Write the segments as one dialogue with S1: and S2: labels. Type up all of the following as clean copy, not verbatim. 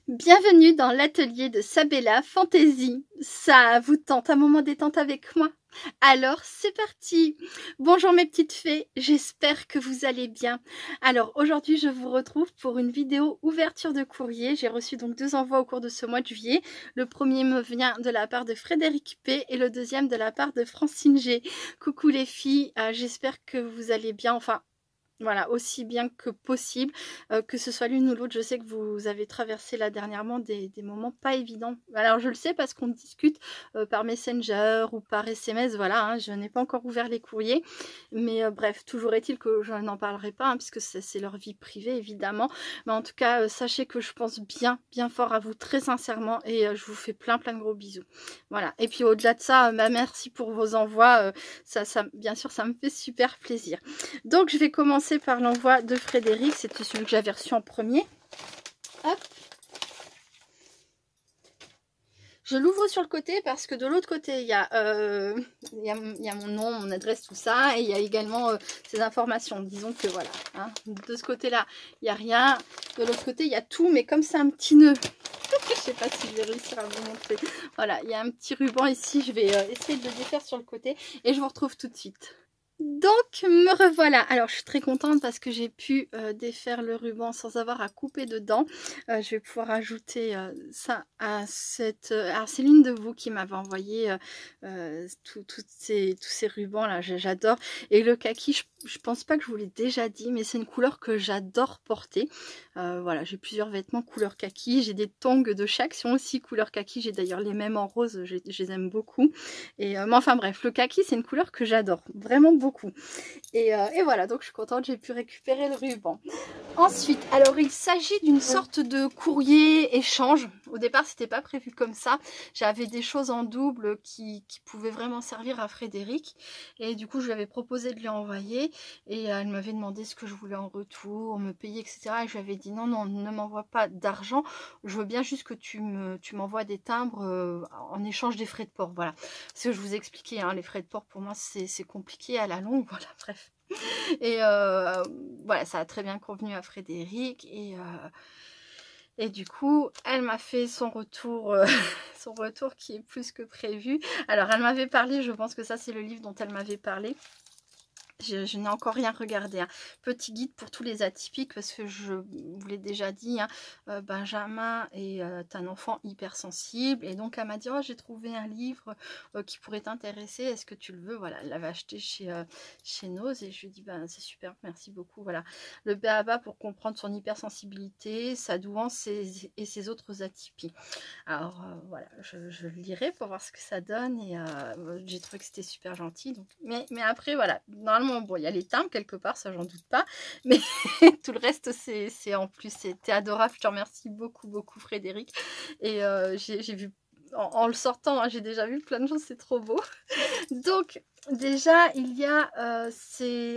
S1: Bienvenue dans l'atelier de Sabella Fantasy. Ça vous tente un moment détente avec moi? Alors c'est parti. Bonjour mes petites fées, j'espère que vous allez bien. Alors aujourd'hui je vous retrouve pour une vidéo ouverture de courrier. J'ai reçu donc 2 envois au cours de ce mois de juillet. Le premier me vient de la part de Frédéric P et le deuxième de la part de Francine G. Coucou les filles, j'espère que vous allez bien, enfin voilà, aussi bien que possible, que ce soit l'une ou l'autre. Je sais que vous avez traversé là dernièrement des moments pas évidents. Alors je le sais parce qu'on discute par Messenger ou par SMS, voilà, hein, je n'ai pas encore ouvert les courriers. Mais bref, toujours est-il que je n'en parlerai pas, hein, puisque c'est leur vie privée évidemment. Mais en tout cas, sachez que je pense bien fort à vous très sincèrement et je vous fais plein de gros bisous. Voilà, et puis au-delà de ça, merci pour vos envois, bien sûr ça me fait super plaisir. Donc je vais commencer par l'envoi de Frédéric, c'était celui que j'avais reçu en premier. Hop. Je l'ouvre sur le côté parce que de l'autre côté, il y a mon nom, mon adresse, tout ça. Et il y a également ces informations. Disons que voilà, hein, de ce côté-là, il n'y a rien. De l'autre côté, il y a tout, mais comme c'est un petit nœud. Je ne sais pas si je vais réussir à vous montrer. Voilà, il y a un petit ruban ici. Je vais essayer de le défaire sur le côté. Et je vous retrouve tout de suite. Donc me revoilà. Alors je suis très contente parce que j'ai pu défaire le ruban sans avoir à couper dedans. Je vais pouvoir ajouter ça à cette... alors c'est l'une de vous qui m'avait envoyé tous ces rubans là, j'adore. Et le kaki, je pense pas que je vous l'ai déjà dit, mais c'est une couleur que j'adore porter. Voilà, j'ai plusieurs vêtements couleur kaki, j'ai des tongs de chaque sont aussi couleur kaki, j'ai d'ailleurs les mêmes en rose, je les aime beaucoup. Et mais enfin bref, le kaki c'est une couleur que j'adore, vraiment beaucoup. Et voilà, donc je suis contente, j'ai pu récupérer le ruban. Ensuite, alors il s'agit d'une sorte de courrier échange. Au départ, c'était pas prévu comme ça. J'avais des choses en double qui pouvaient vraiment servir à Frédéric. Et du coup, je lui avais proposé de lui envoyer. Et elle m'avait demandé ce que je voulais en retour, me payer, etc. Et je lui avais dit non, ne m'envoie pas d'argent. Je veux bien juste que tu m'envoies des timbres en échange des frais de port. Voilà. Ce que je vous expliquais, hein, les frais de port, pour moi, c'est compliqué à la longue. Voilà, bref. Et voilà, ça a très bien convenu à Frédéric. Et du coup, elle m'a fait son retour, son retour qui est plus que prévu. Alors, elle m'avait parlé, je pense que ça, c'est le livre dont elle m'avait parlé. Je n'ai encore rien regardé. Hein. Petit guide pour tous les atypiques, parce que je vous l'ai déjà dit, hein, Benjamin est un enfant hypersensible. Et donc, elle m'a dit, oh, j'ai trouvé un livre qui pourrait t'intéresser. Est-ce que tu le veux? Voilà, elle l'avait acheté chez Nose. Et je lui ai dit, ben, c'est super, merci beaucoup. Voilà, le b.a.-ba pour comprendre son hypersensibilité, sa douance et ses autres atypies. Alors, voilà, je le lirai pour voir ce que ça donne. Et j'ai trouvé que c'était super gentil. Donc, mais après, voilà, normalement, bon, il y a les timbres quelque part, ça j'en doute pas, mais tout le reste c'est en plus, c'était adorable. Je te remercie beaucoup Frédéric. Et j'ai vu en le sortant, hein, j'ai déjà vu plein de choses, c'est trop beau. Donc déjà il y a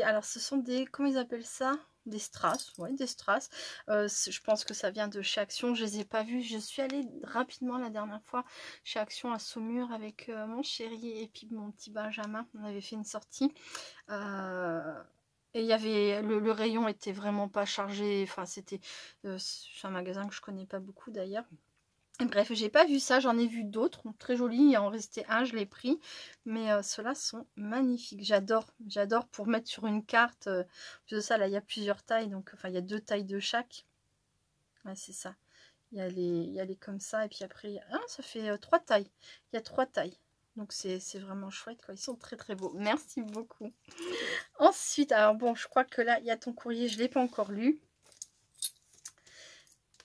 S1: alors ce sont des, comment ils appellent ça, des strass, ouais, des strass. Je pense que ça vient de chez Action. Je les ai pas vus. Je suis allée rapidement la dernière fois chez Action à Saumur avec mon chéri et puis mon petit Benjamin. On avait fait une sortie. Et il y avait le rayon était vraiment pas chargé. Enfin, c'était un magasin que je connais pas beaucoup d'ailleurs. Bref, j'ai pas vu ça, j'en ai vu d'autres, très jolis, il en restait un, je l'ai pris, mais ceux-là sont magnifiques, j'adore pour mettre sur une carte. En plus de ça, là, il y a plusieurs tailles, donc enfin, il y a 2 tailles de chaque. Ouais, c'est ça. Il y a les comme ça, et puis après, ça fait 3 tailles. Il y a 3 tailles. Donc c'est vraiment chouette, quoi. Ils sont très beaux. Merci beaucoup. Ensuite, alors bon, je crois que là, il y a ton courrier, je ne l'ai pas encore lu.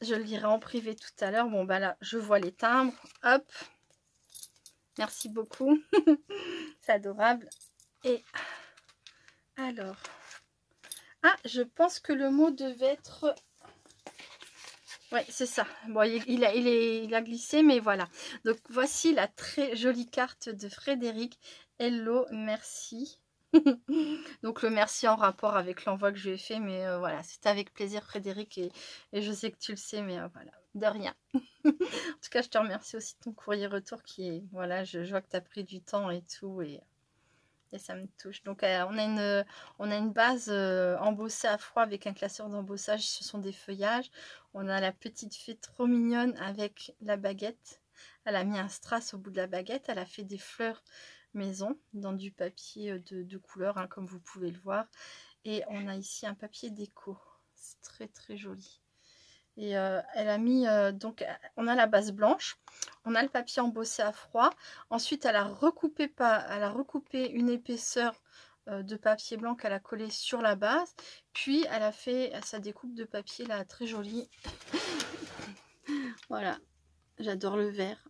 S1: Je le lirai en privé tout à l'heure. Bon, bah là, je vois les timbres. Hop. Merci beaucoup. C'est adorable. Et alors. Ah, je pense que le mot devait être... Ouais, c'est ça. Bon, il a glissé, mais voilà. Donc, voici la très jolie carte de Frédéric. Hello, merci. Donc, le merci en rapport avec l'envoi que je lui ai fait. Mais voilà, c'est avec plaisir, Frédéric. Et je sais que tu le sais, mais voilà, de rien. En tout cas, je te remercie aussi de ton courrier retour qui est... Voilà, je vois que tu as pris du temps et tout. Et et ça me touche. Donc on a une base embossée à froid avec un classeur d'embossage, ce sont des feuillages. On a la petite fée trop mignonne avec la baguette. Elle a mis un strass au bout de la baguette, elle a fait des fleurs maison dans du papier de couleur, hein, comme vous pouvez le voir. Et on a ici un papier déco, c'est très très joli. Et elle a mis, donc on a la base blanche, on a le papier embossé à froid. Ensuite elle a recoupé une épaisseur de papier blanc qu'elle a collé sur la base. Puis elle a fait sa découpe de papier là, très jolie. Voilà, j'adore le vert.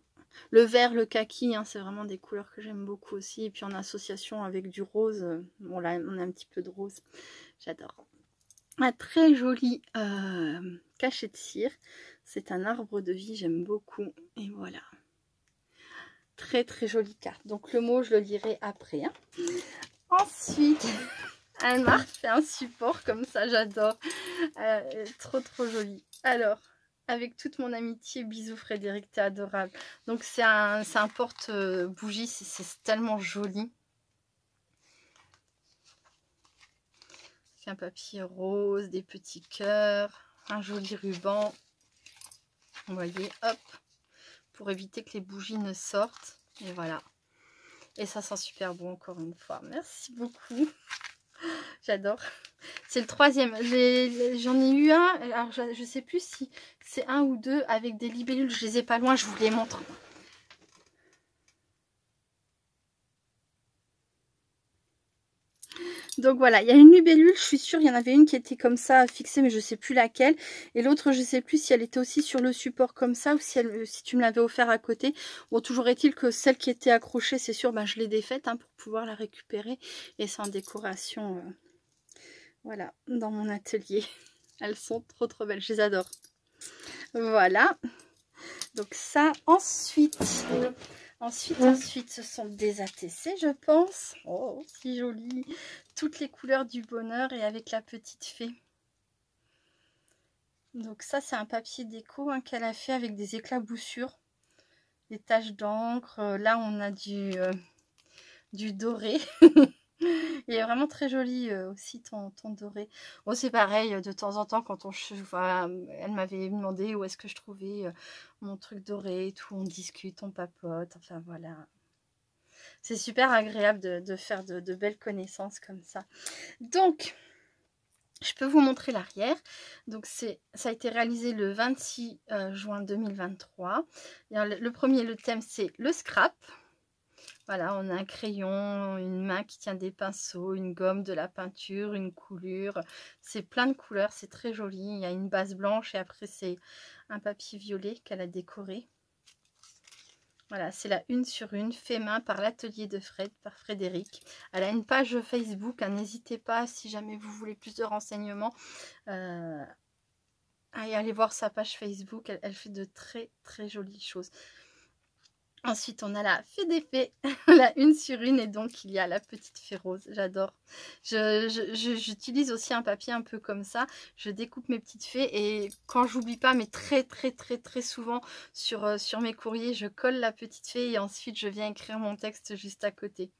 S1: Le vert, le kaki, hein, c'est vraiment des couleurs que j'aime beaucoup aussi. Et puis en association avec du rose, bon là on a un petit peu de rose, j'adore. Un très joli cachet de cire, c'est un arbre de vie, j'aime beaucoup. Et voilà, très très jolie carte. Donc le mot je le lirai après, hein. Ensuite elle m'a fait un support comme ça, j'adore, trop trop joli. Alors avec toute mon amitié, bisous Frédéric, t'es adorable. Donc c'est un porte-bougie, c'est tellement joli. Un papier rose, des petits cœurs, un joli ruban. Vous voyez, hop, pour éviter que les bougies ne sortent. Et voilà. Et ça sent super bon encore une fois. Merci beaucoup. J'adore. C'est le troisième. J'en ai eu un. Alors je sais plus si c'est un ou deux avec des libellules. Je les ai pas loin. Je vous les montre. Donc voilà, il y a une libellule, je suis sûre, il y en avait une qui était comme ça fixée, mais je sais plus laquelle. Et l'autre, je sais plus si elle était aussi sur le support comme ça ou si tu me l'avais offert à côté. Bon, toujours est-il que celle qui était accrochée, c'est sûr, ben, je l'ai défaite, hein, pour pouvoir la récupérer. Et c'est en décoration, voilà, dans mon atelier. Elles sont trop trop belles, je les adore. Voilà. Donc ça, ensuite, ce sont des ATC, je pense. Oh, si joli. Toutes les couleurs du bonheur et avec la petite fée. Donc ça, c'est un papier déco, hein, qu'elle a fait avec des éclaboussures, des taches d'encre. Là, on a du doré. Il est vraiment très joli aussi ton doré. Bon, c'est pareil, de temps en temps, quand elle m'avait demandé où est-ce que je trouvais mon truc doré et tout, on discute, on papote, enfin voilà. C'est super agréable de faire de belles connaissances comme ça. Donc, je peux vous montrer l'arrière. Donc, ça a été réalisé le 26 juin 2023. Et le premier, le thème, c'est le scrap. Voilà, on a un crayon, une main qui tient des pinceaux, une gomme, de la peinture, une coulure. C'est plein de couleurs, c'est très joli. Il y a une base blanche et après c'est un papier violet qu'elle a décoré. Voilà, c'est la 1 sur 1, fait main par l'atelier de Fred, par Frédéric. Elle a une page Facebook, hein, n'hésitez pas si jamais vous voulez plus de renseignements. Allez voir sa page Facebook, elle fait de très très jolies choses. Ensuite, on a la fée des fées, la 1 sur 1, et donc il y a la petite fée rose, j'adore. J'utilise aussi un papier un peu comme ça, je découpe mes petites fées et quand j'oublie pas, mais très souvent sur mes courriers, je colle la petite fée et ensuite je viens écrire mon texte juste à côté.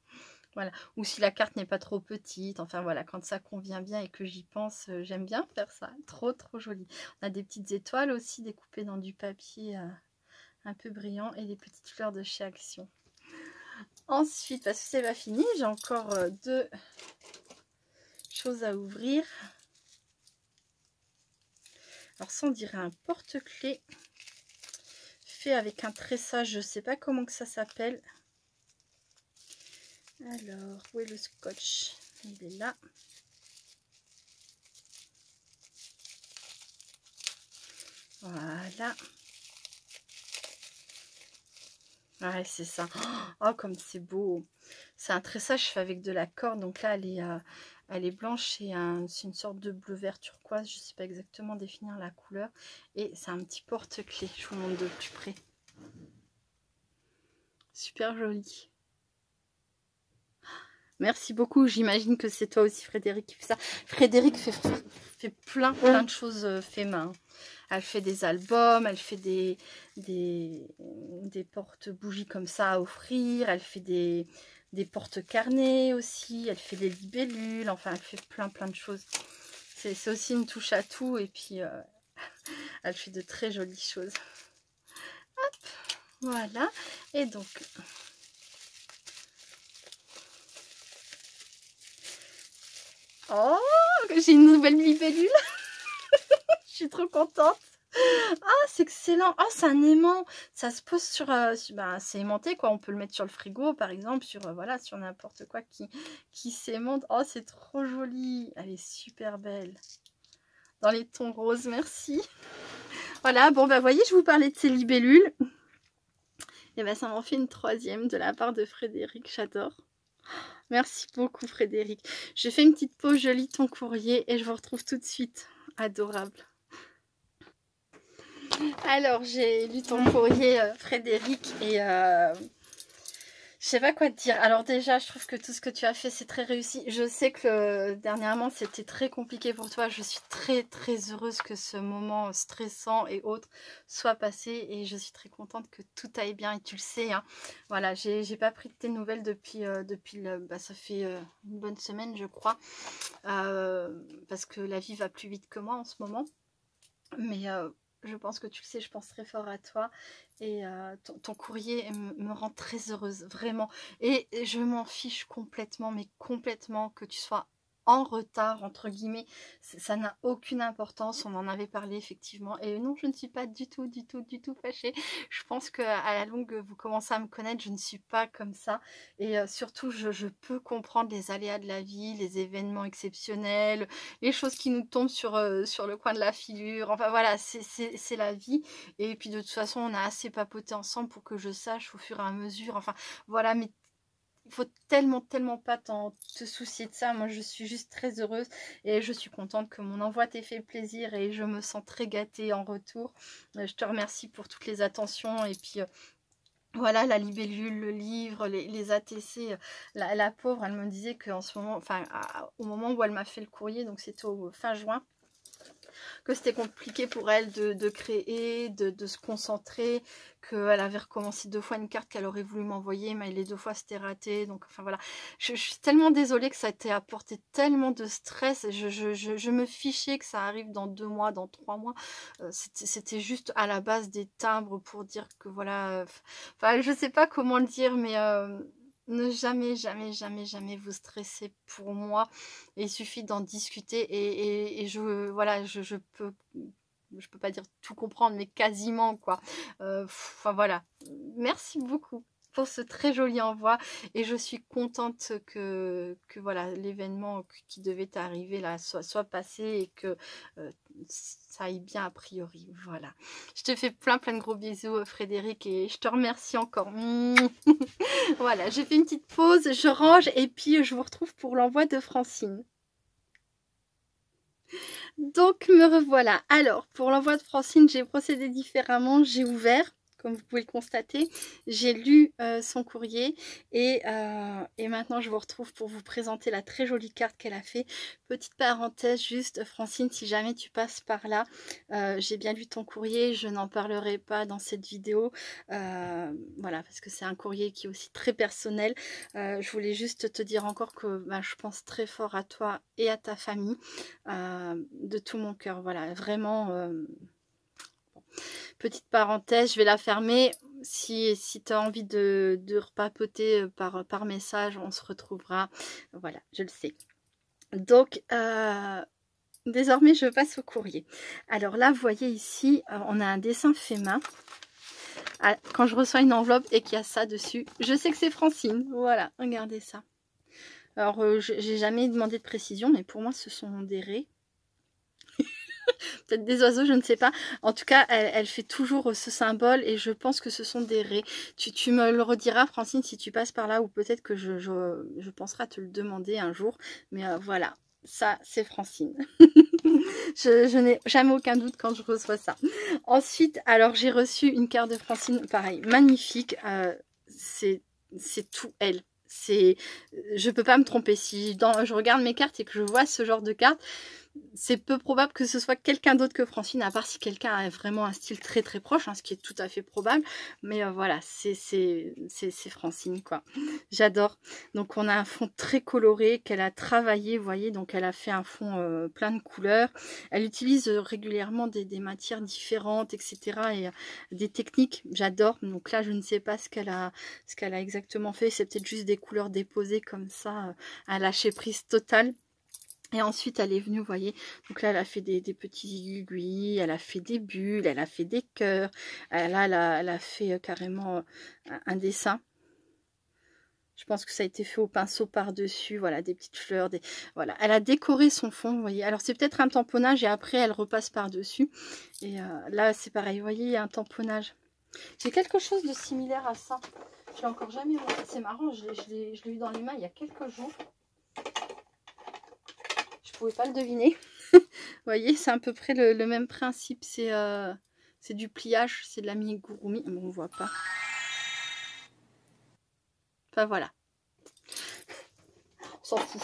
S1: Voilà, ou si la carte n'est pas trop petite, enfin voilà, quand ça convient bien et que j'y pense, j'aime bien faire ça, trop joli. On a des petites étoiles aussi découpées dans du papier un peu brillant et des petites fleurs de chez Action. Ensuite, parce que c'est pas fini, j'ai encore deux choses à ouvrir. Alors ça, on dirait un porte-clés fait avec un tressage, je sais pas comment que ça s'appelle. Alors, où est le scotch? Il est là. Voilà. Ouais, c'est ça. Oh, comme c'est beau. C'est un tressage fait avec de la corde. Donc là, elle est blanche et c'est une sorte de bleu vert turquoise. Je ne sais pas exactement définir la couleur. Et c'est un petit porte-clés. Je vous montre de plus près. Super joli. Merci beaucoup. J'imagine que c'est toi aussi, Frédéric, qui fait ça. Frédéric fait plein de choses fait main. Elle fait des albums, elle fait des porte-bougies comme ça à offrir, elle fait des des porte-carnets aussi. Elle fait des libellules. Enfin, elle fait plein de choses. C'est aussi une touche à tout. Et puis, elle fait de très jolies choses. Hop, voilà. Et donc... Oh, j'ai une nouvelle libellule. Je suis trop contente. Ah, c'est excellent. Ah, c'est un aimant. Ça se pose sur... ben, c'est aimanté, quoi. On peut le mettre sur le frigo, par exemple, sur voilà, sur n'importe quoi qui s'aimante. Oh, c'est trop joli. Elle est super belle. Dans les tons roses, merci. Voilà, bon, ben, voyez, je vous parlais de ces libellules. Et ben, ça m'en fait une troisième de la part de Frédéric. J'adore. Merci beaucoup, Frédéric. Je fais une petite pause, je lis ton courrier et je vous retrouve tout de suite. Adorable. Alors, j'ai lu ton courrier, Frédéric, et je sais pas quoi te dire. Alors déjà, je trouve que tout ce que tu as fait, c'est très réussi. Je sais que dernièrement, c'était très compliqué pour toi. Je suis très heureuse que ce moment stressant et autres soit passé. Et je suis très contente que tout aille bien. Et tu le sais, hein. Voilà, j'ai pas pris de tes nouvelles depuis ça fait une bonne semaine, je crois. Parce que la vie va plus vite que moi en ce moment. Mais... je pense que tu le sais, je pense très fort à toi et ton courrier me rend très heureuse, vraiment. Et je m'en fiche complètement, mais complètement que tu sois en retard, entre guillemets. Ça n'a aucune importance, on en avait parlé effectivement. Et non, je ne suis pas du tout fâchée. Je pense qu'à la longue, vous commencez à me connaître, je ne suis pas comme ça. Et surtout, je peux comprendre les aléas de la vie, les événements exceptionnels, les choses qui nous tombent sur le coin de la figure. Enfin voilà, c'est la vie. Et puis de toute façon, on a assez papoté ensemble pour que je sache au fur et à mesure. Enfin voilà, mais il faut tellement pas te soucier de ça. Moi, je suis juste très heureuse et je suis contente que mon envoi t'ait fait plaisir et je me sens très gâtée en retour. Je te remercie pour toutes les attentions et puis... voilà, la libellule, le livre, les ATC, la pauvre, elle me disait qu'en ce moment, enfin, au moment où elle m'a fait le courrier, donc c'était au fin juin, que c'était compliqué pour elle de créer, de se concentrer, qu'elle avait recommencé 2 fois une carte qu'elle aurait voulu m'envoyer, mais les 2 fois c'était raté. Donc enfin voilà, je suis tellement désolée que ça a été apporté tellement de stress. Je me fichais que ça arrive dans 2 mois, dans 3 mois. C'était juste à la base des timbres pour dire que voilà, enfin je sais pas comment le dire, mais... ne jamais vous stresser pour moi. Et il suffit d'en discuter et voilà, je peux pas dire tout comprendre, mais quasiment quoi. Enfin voilà. Merci beaucoup pour ce très joli envoi et je suis contente que voilà, l'événement qui devait arriver là soit passé et que ça aille bien a priori. Voilà, je te fais plein de gros bisous, Frédéric, et je te remercie encore. Voilà, j'ai fait une petite pause, je range et puis je vous retrouve pour l'envoi de Francine. Donc me revoilà. Alors pour l'envoi de Francine, j'ai procédé différemment. J'ai ouvert, comme vous pouvez le constater, j'ai lu son courrier et maintenant je vous retrouve pour vous présenter la très jolie carte qu'elle a fait. Petite parenthèse juste, Francine, si jamais tu passes par là, j'ai bien lu ton courrier, je n'en parlerai pas dans cette vidéo, voilà, parce que c'est un courrier qui est aussi très personnel. Je voulais juste te dire encore que je pense très fort à toi et à ta famille, de tout mon cœur, voilà, vraiment... Petite parenthèse, je vais la fermer. Si tu as envie de repapoter par message, on se retrouvera. Voilà, je le sais. Donc, désormais, je passe au courrier. Alors là, vous voyez ici, on a un dessin fait main. Quand je reçois une enveloppe et qu'il y a ça dessus, je sais que c'est Francine. Voilà, regardez ça. Alors, j'ai jamais demandé de précision, mais pour moi, ce sont des raies. Peut-être des oiseaux, je ne sais pas. En tout cas, elle fait toujours ce symbole et je pense que ce sont des raies. Tu me le rediras, Francine, si tu passes par là, ou peut-être que je penserai à te le demander un jour. Mais voilà, ça, c'est Francine. je n'ai jamais aucun doute quand je reçois ça. Ensuite, alors j'ai reçu une carte de Francine, pareil, magnifique. C'est tout elle. Je peux pas me tromper. Si je regarde mes cartes et que je vois ce genre de carte, c'est peu probable que ce soit quelqu'un d'autre que Francine, à part si quelqu'un a vraiment un style très très proche, hein, ce qui est tout à fait probable. Mais voilà, c'est Francine, quoi. J'adore. Donc on a un fond très coloré qu'elle a travaillé, vous voyez. Donc elle a fait un fond plein de couleurs. Elle utilise régulièrement des matières différentes, etc. Et des techniques, j'adore. Donc là, je ne sais pas ce qu'elle a exactement fait. C'est peut-être juste des couleurs déposées comme ça, à lâcher prise totale. Et ensuite, elle est venue, vous voyez, donc là, elle a fait des petits aiguilles, elle a fait des bulles, elle a fait des cœurs. Là, elle a fait carrément un dessin. Je pense que ça a été fait au pinceau par-dessus, voilà, des petites fleurs. Voilà, elle a décoré son fond, vous voyez. Alors, c'est peut-être un tamponnage et après, elle repasse par-dessus. Et là, c'est pareil, vous voyez, il y a un tamponnage. J'ai quelque chose de similaire à ça. Je l'ai encore jamais vu. C'est marrant, je l'ai eu dans les mains il y a quelques jours. Je pouvais pas le deviner. Vous voyez, c'est à peu près le même principe. C'est du pliage, c'est de la amigurumi. Bon, on voit pas. Enfin voilà. On s'en fout.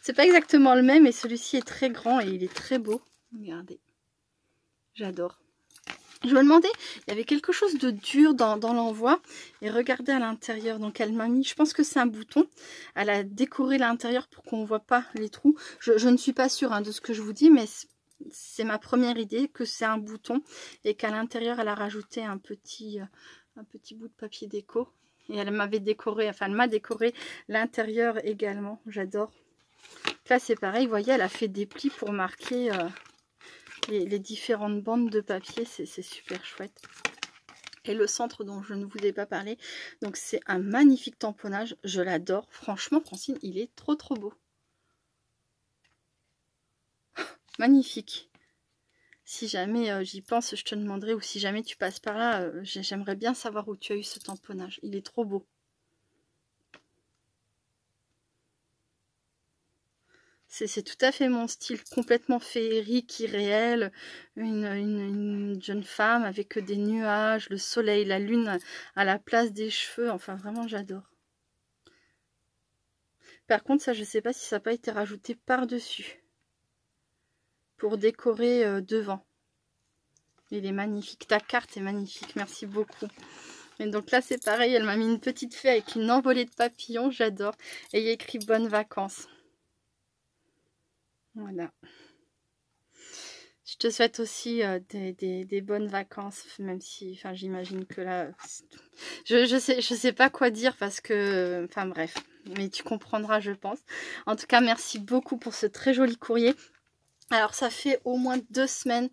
S1: C'est pas exactement le même, et celui-ci est très grand et il est très beau. Regardez. J'adore. Je me demandais, il y avait quelque chose de dur dans l'envoi. Et regardez à l'intérieur. Donc elle m'a mis, je pense que c'est un bouton. Elle a décoré l'intérieur pour qu'on ne voit pas les trous. Je ne suis pas sûre hein, de ce que je vous dis, mais c'est ma première idée que c'est un bouton. Et qu'à l'intérieur, elle a rajouté un petit bout de papier déco. Et elle m'avait décoré, enfin elle m'a décoré l'intérieur également. J'adore. Là c'est pareil, vous voyez, elle a fait des plis pour marquer... les différentes bandes de papier, c'est super chouette. Et le centre dont je ne vous ai pas parlé, donc c'est un magnifique tamponnage, je l'adore. Franchement, Francine, il est trop trop beau. Magnifique. Si jamais j'y pense, je te demanderai, ou si jamais tu passes par là, j'aimerais bien savoir où tu as eu ce tamponnage. Il est trop beau. C'est tout à fait mon style, complètement féerique, irréel, une jeune femme avec des nuages, le soleil, la lune à la place des cheveux, enfin vraiment j'adore. Par contre ça je sais pas si ça n'a pas été rajouté par-dessus, pour décorer devant. Il est magnifique, ta carte est magnifique, merci beaucoup. Et donc là c'est pareil, elle m'a mis une petite fée avec une envolée de papillons, j'adore. Et il y a écrit bonnes vacances. Voilà. Je te souhaite aussi des bonnes vacances, même si, enfin, j'imagine que là, je sais pas quoi dire parce que, enfin bref, mais tu comprendras, je pense. En tout cas, merci beaucoup pour ce très joli courrier. Alors ça fait au moins 2 semaines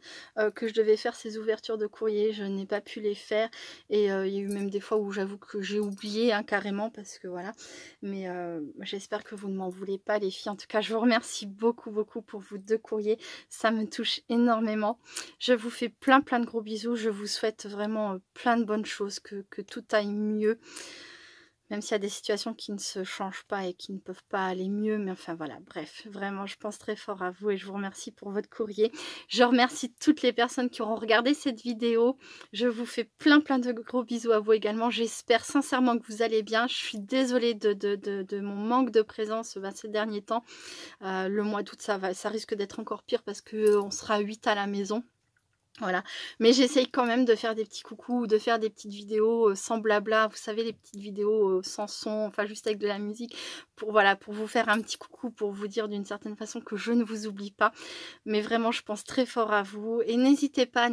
S1: que je devais faire ces ouvertures de courrier, je n'ai pas pu les faire et il y a eu même des fois où j'avoue que j'ai oublié hein, carrément parce que voilà, mais j'espère que vous ne m'en voulez pas les filles. En tout cas je vous remercie beaucoup pour vos 2 courriers, ça me touche énormément. Je vous fais plein de gros bisous, je vous souhaite vraiment plein de bonnes choses, que tout aille mieux. Même s'il y a des situations qui ne se changent pas et qui ne peuvent pas aller mieux. Mais enfin voilà, bref, vraiment, je pense très fort à vous et je vous remercie pour votre courrier. Je remercie toutes les personnes qui auront regardé cette vidéo. Je vous fais plein de gros bisous à vous également. J'espère sincèrement que vous allez bien. Je suis désolée de mon manque de présence ces derniers temps. Le mois d'août, ça risque d'être encore pire parce qu'on sera 8 à la maison. Voilà, mais j'essaye quand même de faire des petits coucous, de faire des petites vidéos sans blabla, vous savez, les petites vidéos sans son, enfin juste avec de la musique, pour voilà, pour vous faire un petit coucou, pour vous dire d'une certaine façon que je ne vous oublie pas. Mais vraiment, je pense très fort à vous et n'hésitez pas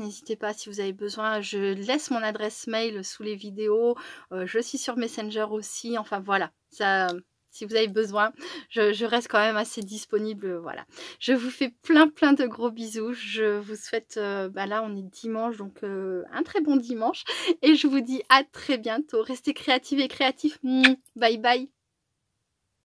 S1: si vous avez besoin, je laisse mon adresse mail sous les vidéos, je suis sur Messenger aussi, enfin voilà, ça... Si vous avez besoin, je reste quand même assez disponible, voilà. Je vous fais plein de gros bisous. Je vous souhaite, là on est dimanche, donc un très bon dimanche. Et je vous dis à très bientôt. Restez créatives et créatifs. Bye bye.